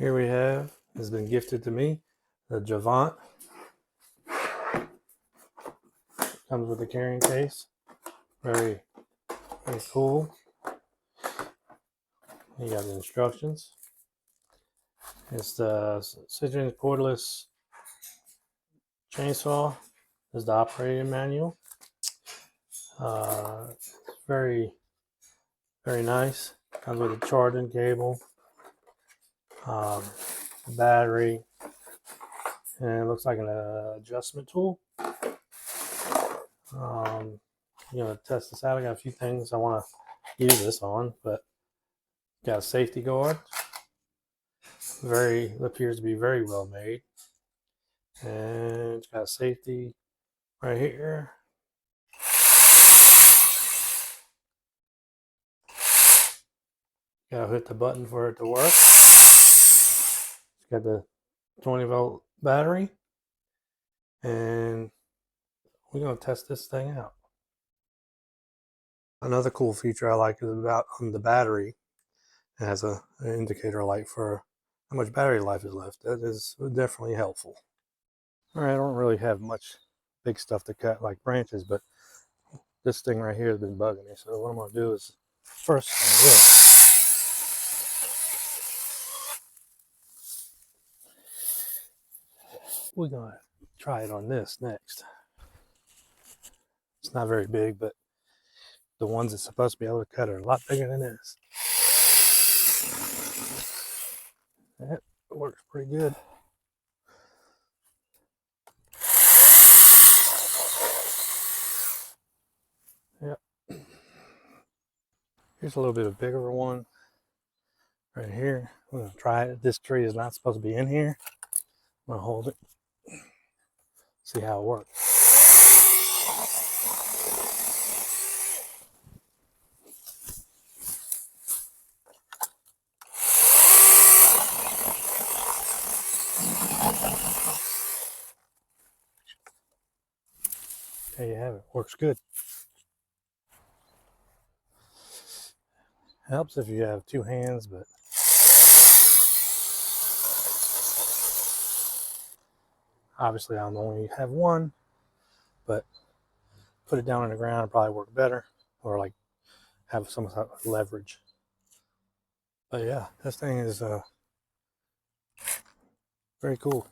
Here we have, has been gifted to me, the Jovant. Comes with a carrying case. Very cool. You got the instructions. It's the Citroen Cordless chainsaw. This is the operating manual. It's very nice. Comes with a charging cable, battery, and it looks like an adjustment tool. I'm gonna test this out. I got a few things I want to use this on, but got a safety guard. Appears to be very well made, and it's got a safety right here. Gotta hit the button for it to work. It's got the 20-volt battery, and we're gonna test this thing out. Another cool feature I like is about on the battery. It has an indicator light for how much battery life is left. That is definitely helpful. All right, I don't really have much big stuff to cut like branches, but this thing right here has been bugging me. So what I'm gonna do is first we're gonna try it on this next. It's not very big, but the ones that's supposed to be able to cut are a lot bigger than this. That works pretty good. Yep. Here's a little bit of a bigger one right here. I'm gonna try it. This tree is not supposed to be in here. I'm gonna hold it, see how it works. There you have it. Works good. Helps if you have two hands, but obviously I'm only have one, but put it down on the ground would probably work better, or like have some sort of leverage. But yeah, this thing is very cool.